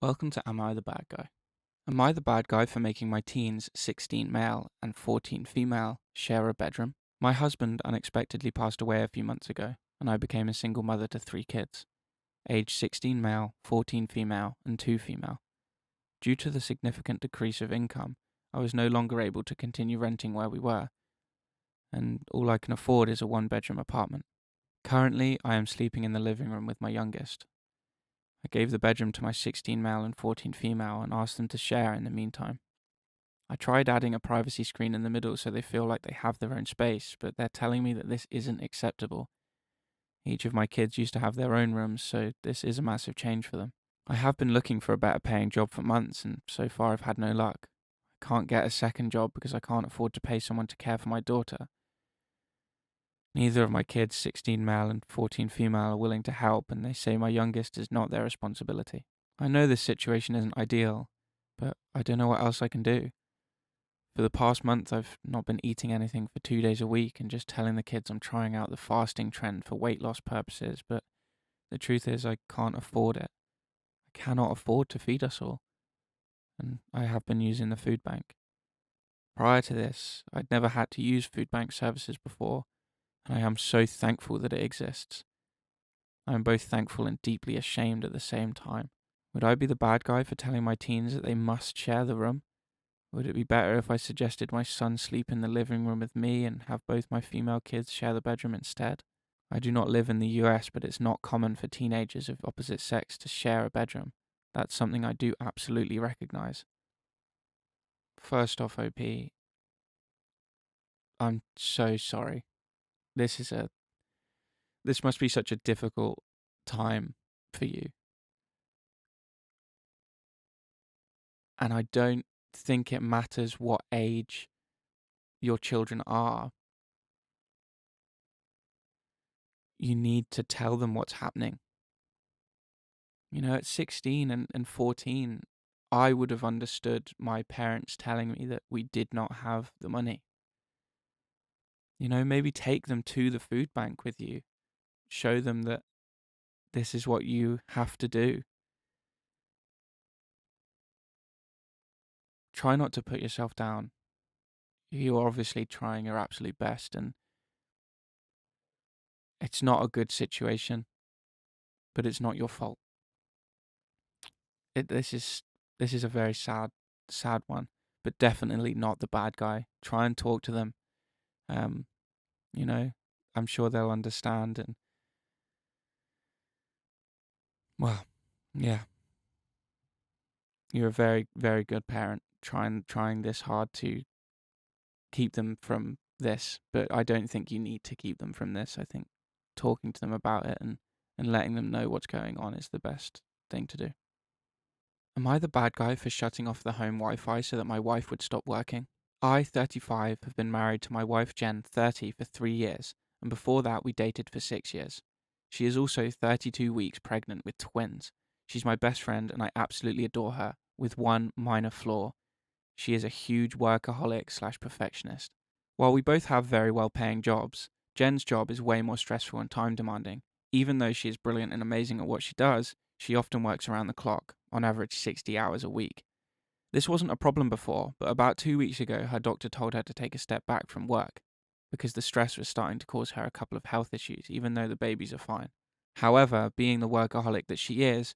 Welcome to Am I the Bad Guy? Am I the bad guy for making my teens, 16 male and 14 female, share a bedroom? My husband unexpectedly passed away a few months ago, and I became a single mother to 3 kids, aged 16 male, 14 female, and 2 female. Due to the significant decrease of income, I was no longer able to continue renting where we were, and all I can afford is a one-bedroom apartment. Currently, I am sleeping in the living room with my youngest. I gave the bedroom to my 16 male and 14 female and asked them to share in the meantime. I tried adding a privacy screen in the middle so they feel like they have their own space, but they're telling me that this isn't acceptable. Each of my kids used to have their own rooms, so this is a massive change for them. I have been looking for a better paying job for months, and so far I've had no luck. I can't get a second job because I can't afford to pay someone to care for my daughter. Neither of my kids, 16 male and 14 female, are willing to help, and they say my youngest is not their responsibility. I know this situation isn't ideal, but I don't know what else I can do. For the past month, I've not been eating anything for 2 days a week and just telling the kids I'm trying out the fasting trend for weight loss purposes, but the truth is I can't afford it. I cannot afford to feed us all, and I have been using the food bank. Prior to this, I'd never had to use food bank services before, and I am so thankful that it exists. I am both thankful and deeply ashamed at the same time. Would I be the bad guy for telling my teens that they must share the room? Would it be better if I suggested my son sleep in the living room with me and have both my female kids share the bedroom instead? I do not live in the US, but it's not common for teenagers of opposite sex to share a bedroom. That's something I do absolutely recognize. First off, OP, I'm so sorry. This must be such a difficult time for you. And I don't think it matters what age your children are. You need to tell them what's happening. At 16 and 14, I would have understood my parents telling me that we did not have the money. Maybe take them to the food bank with you. Show them that this is what you have to do. Try not to put yourself down. You're obviously trying your absolute best, and it's not a good situation, but it's not your fault. This is a very sad one, but definitely not the bad guy. Try and talk to them. Um, I'm sure they'll understand, and well, yeah, you're a very, very good parent trying this hard to keep them from this, but I don't think you need to keep them from this. I think talking to them about it and letting them know what's going on is the best thing to do. Am I the bad guy for shutting off the home Wi-Fi so that my wife would stop working? I, 35, have been married to my wife Jen, 30, for 3 years, and before that we dated for 6 years. She is also 32 weeks pregnant with twins. She's my best friend and I absolutely adore her, with one minor flaw. She is a huge workaholic/perfectionist. While we both have very well-paying jobs, Jen's job is way more stressful and time-demanding. Even though she is brilliant and amazing at what she does, she often works around the clock, on average 60 hours a week. This wasn't a problem before, but about 2 weeks ago, her doctor told her to take a step back from work because the stress was starting to cause her a couple of health issues, even though the babies are fine. However, being the workaholic that she has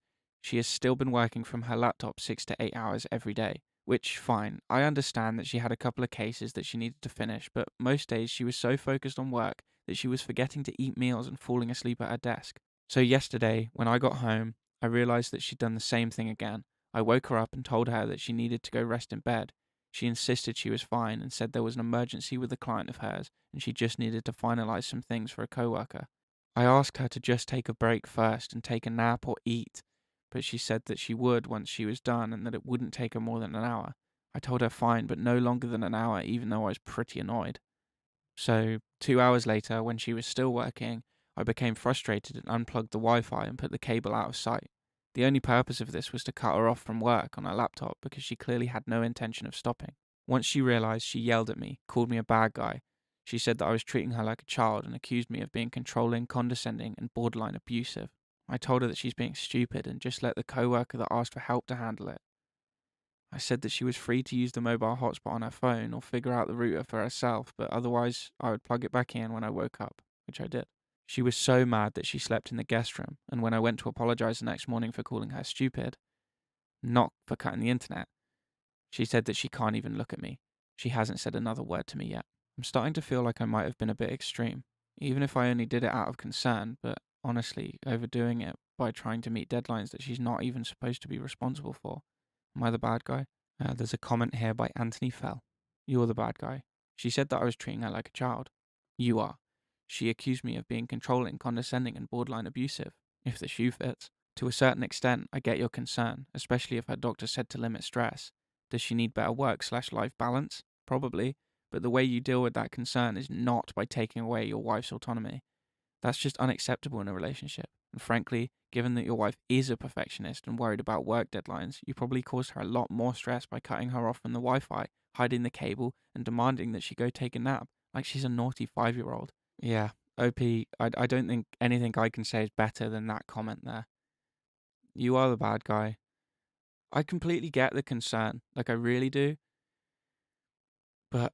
still been working from her laptop 6 to 8 hours every day, which, fine, I understand that she had a couple of cases that she needed to finish, but most days she was so focused on work that she was forgetting to eat meals and falling asleep at her desk. So yesterday, when I got home, I realized that she'd done the same thing again. I woke her up and told her that she needed to go rest in bed. She insisted she was fine and said there was an emergency with a client of hers and she just needed to finalize some things for a coworker. I asked her to just take a break first and take a nap or eat, but she said that she would once she was done and that it wouldn't take her more than an hour. I told her fine, but no longer than an hour, even though I was pretty annoyed. So, 2 hours later, when she was still working, I became frustrated and unplugged the Wi-Fi and put the cable out of sight. The only purpose of this was to cut her off from work on her laptop because she clearly had no intention of stopping. Once she realized, she yelled at me, called me a bad guy. She said that I was treating her like a child and accused me of being controlling, condescending, and borderline abusive. I told her that she's being stupid and just let the coworker that asked for help to handle it. I said that she was free to use the mobile hotspot on her phone or figure out the router for herself, but otherwise I would plug it back in when I woke up, which I did. She was so mad that she slept in the guest room, and when I went to apologize the next morning for calling her stupid, not for cutting the internet, she said that she can't even look at me. She hasn't said another word to me yet. I'm starting to feel like I might have been a bit extreme, even if I only did it out of concern, but honestly, overdoing it by trying to meet deadlines that she's not even supposed to be responsible for. Am I the bad guy? There's a comment here by Anthony Fell. You're the bad guy. She said that I was treating her like a child. You are. She accused me of being controlling, condescending, and borderline abusive, if the shoe fits. To a certain extent, I get your concern, especially if her doctor said to limit stress. Does she need better work/life balance? Probably, but the way you deal with that concern is not by taking away your wife's autonomy. That's just unacceptable in a relationship. And frankly, given that your wife is a perfectionist and worried about work deadlines, you probably caused her a lot more stress by cutting her off from the Wi-Fi, hiding the cable, and demanding that she go take a nap, like she's a naughty 5-year-old. Yeah, OP, I don't think anything I can say is better than that comment there. You are the bad guy. I completely get the concern, like I really do, but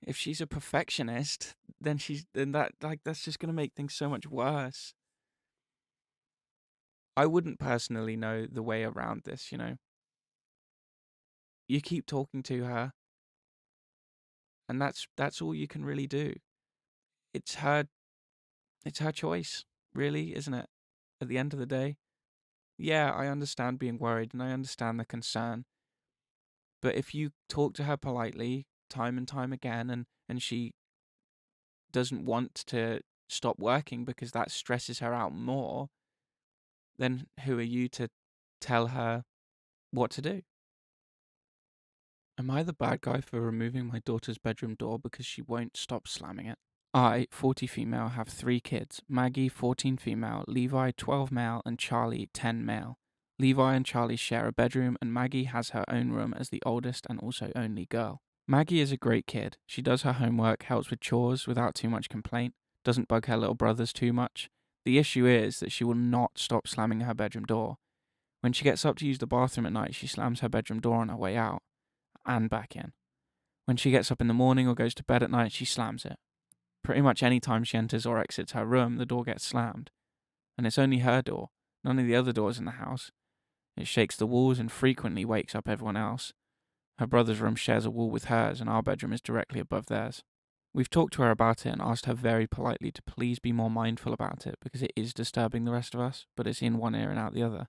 if she's a perfectionist, then that's just gonna make things so much worse. I wouldn't personally know the way around this, you know. You keep talking to her, and that's all you can really do. It's her choice, really, isn't it? At the end of the day. Yeah, I understand being worried and I understand the concern. But if you talk to her politely time and time again and she doesn't want to stop working because that stresses her out more, then who are you to tell her what to do? Am I the bad guy for removing my daughter's bedroom door because she won't stop slamming it? I, 40 female, have 3 kids. Maggie, 14 female, Levi, 12 male, and Charlie, 10 male. Levi and Charlie share a bedroom, and Maggie has her own room as the oldest and also only girl. Maggie is a great kid. She does her homework, helps with chores without too much complaint, doesn't bug her little brothers too much. The issue is that she will not stop slamming her bedroom door. When she gets up to use the bathroom at night, she slams her bedroom door on her way out and back in. When she gets up in the morning or goes to bed at night, she slams it. Pretty much any time she enters or exits her room, the door gets slammed. And it's only her door, none of the other doors in the house. It shakes the walls and frequently wakes up everyone else. Her brother's room shares a wall with hers, and our bedroom is directly above theirs. We've talked to her about it and asked her very politely to please be more mindful about it because it is disturbing the rest of us, but it's in one ear and out the other.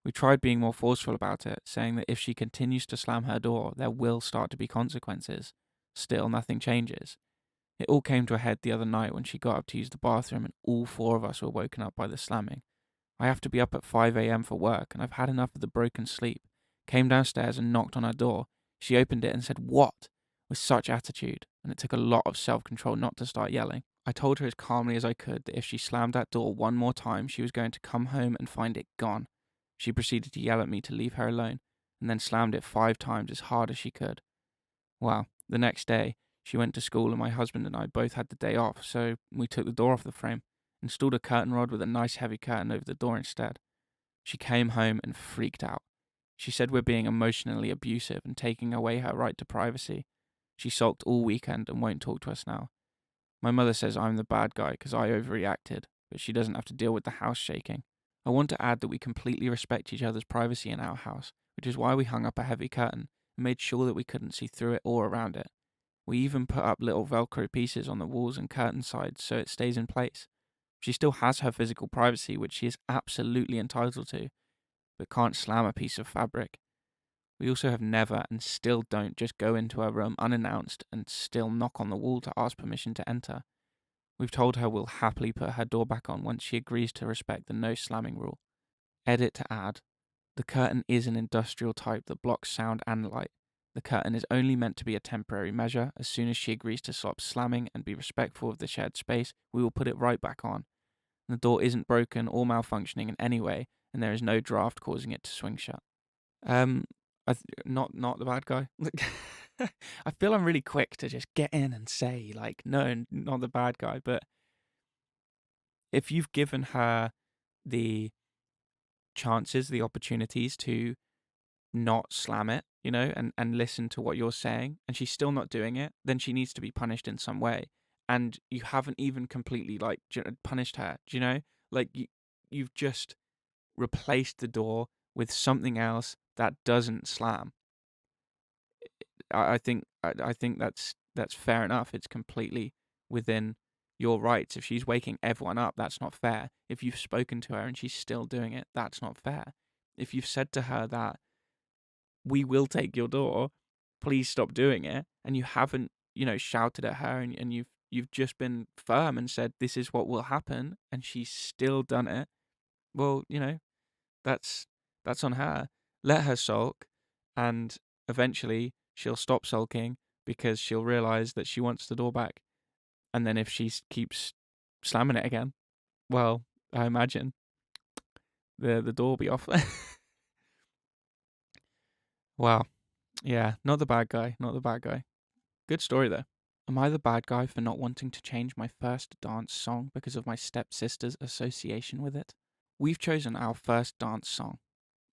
We tried being more forceful about it, saying that if she continues to slam her door, there will start to be consequences. Still, nothing changes. It all came to a head the other night when she got up to use the bathroom and all 4 of us were woken up by the slamming. I have to be up at 5 a.m. for work and I've had enough of the broken sleep. Came downstairs and knocked on her door. She opened it and said, "What?" with such attitude, and it took a lot of self-control not to start yelling. I told her as calmly as I could that if she slammed that door one more time, she was going to come home and find it gone. She proceeded to yell at me to leave her alone, and then slammed it 5 times as hard as she could. Well, the next day, she went to school and my husband and I both had the day off, so we took the door off the frame, installed a curtain rod with a nice heavy curtain over the door instead. She came home and freaked out. She said we're being emotionally abusive and taking away her right to privacy. She sulked all weekend and won't talk to us now. My mother says I'm the bad guy because I overreacted, but she doesn't have to deal with the house shaking. I want to add that we completely respect each other's privacy in our house, which is why we hung up a heavy curtain and made sure that we couldn't see through it or around it. We even put up little Velcro pieces on the walls and curtain sides so it stays in place. She still has her physical privacy, which she is absolutely entitled to, but can't slam a piece of fabric. We also have never and still don't just go into her room unannounced and still knock on the wall to ask permission to enter. We've told her we'll happily put her door back on once she agrees to respect the no slamming rule. Edit to add. The curtain is an industrial type that blocks sound and light. The curtain is only meant to be a temporary measure. As soon as she agrees to stop slamming and be respectful of the shared space, we will put it right back on. The door isn't broken or malfunctioning in any way, and there is no draft causing it to swing shut. Not the bad guy. I feel I'm really quick to just get in and say, like, no, not the bad guy. But if you've given her the chances, the opportunities to not slam it, and listen to what you're saying, and she's still not doing it, then she needs to be punished in some way. And you haven't even completely, like, punished her. Do you know? Like, you've just replaced the door with something else that doesn't slam. I think that's fair enough. It's completely within your rights. If she's waking everyone up, that's not fair. If you've spoken to her and she's still doing it, that's not fair. If you've said to her that we will take your door, please stop doing it, and you haven't, shouted at her, and you've just been firm and said this is what will happen, and she's still done it, well, that's that's on her. Let her sulk, and eventually she'll stop sulking because she'll realize that she wants the door back. And then if she keeps slamming it again, well, I imagine the door will be off. Wow. Yeah, not the bad guy. Not the bad guy. Good story though. Am I the bad guy for not wanting to change my first dance song because of my stepsister's association with it? We've chosen our first dance song.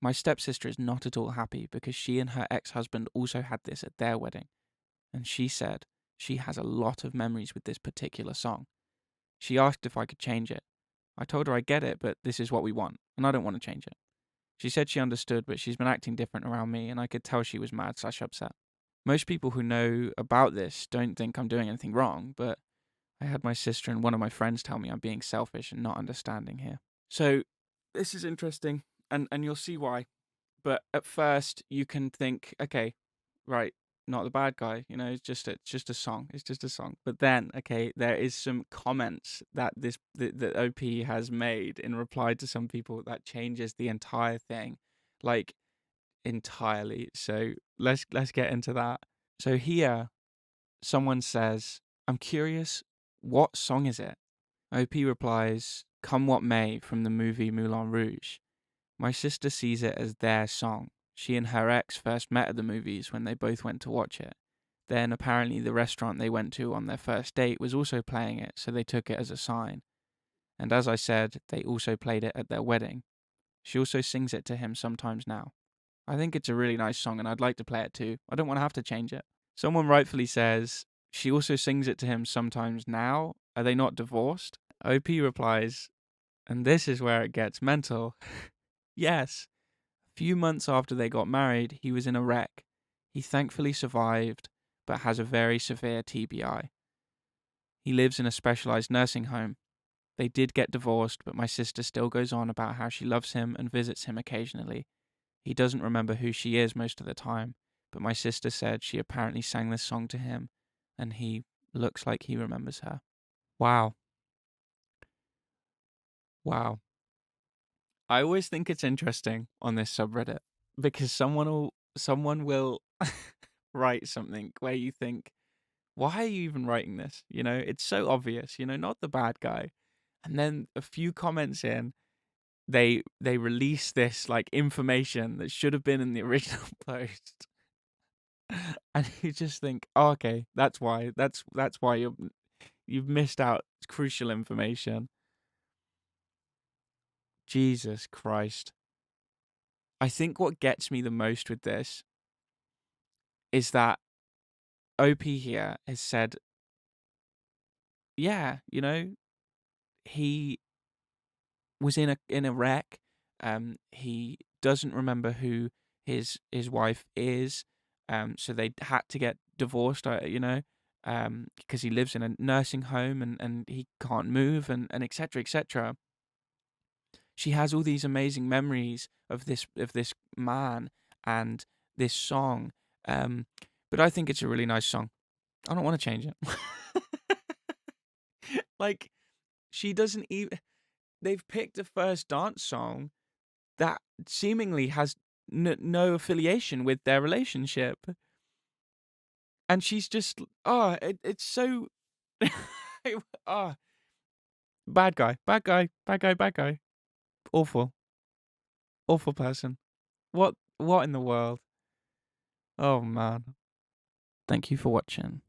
My stepsister is not at all happy because she and her ex-husband also had this at their wedding, and she said she has a lot of memories with this particular song. She asked if I could change it. I told her I get it, but this is what we want, and I don't want to change it. She said she understood, but she's been acting different around me, and I could tell she was mad/upset. Most people who know about this don't think I'm doing anything wrong, but I had my sister and one of my friends tell me I'm being selfish and not understanding here. So this is interesting, and you'll see why. But at first you can think, okay, right, not the bad guy, it's just a song. It's just a song. But then, okay, there is some comments that that OP has made in reply to some people that changes the entire thing. Like entirely. So let's get into that. So here someone says, I'm curious, what song is it? OP replies, Come What May from the movie Moulin Rouge. My sister sees it as their song. She and her ex first met at the movies when they both went to watch it. Then apparently the restaurant they went to on their first date was also playing it, so they took it as a sign. And as I said, they also played it at their wedding. She also sings it to him sometimes now. I think it's a really nice song and I'd like to play it too. I don't want to have to change it. Someone rightfully says, she also sings it to him sometimes now. Are they not divorced? OP replies, and this is where it gets mental. Yes. A few months after they got married, he was in a wreck. He thankfully survived, but has a very severe TBI. He lives in a specialized nursing home. They did get divorced, but my sister still goes on about how she loves him and visits him occasionally. He doesn't remember who she is most of the time, but my sister said she apparently sang this song to him, and he looks like he remembers her. Wow. Wow. I always think it's interesting on this subreddit because someone will write something where you think, why are you even writing this? It's so obvious, not the bad guy. And then a few comments in, they release this like information that should have been in the original post. And you just think, oh, okay, that's why. That's why you've missed out crucial information. Jesus Christ. I think what gets me the most with this is that OP here has said, yeah, he was in a wreck. He doesn't remember who his wife is. So they had to get divorced. Because he lives in a nursing home and he can't move and etc etc. She has all these amazing memories of this man and this song. But I think it's a really nice song. I don't want to change it. Like she doesn't even. They've picked a first dance song that seemingly has no affiliation with their relationship, and she's just it's so ah bad guy, bad guy, bad guy, bad guy, awful, awful person. What in the world? Oh man. Thank you for watching.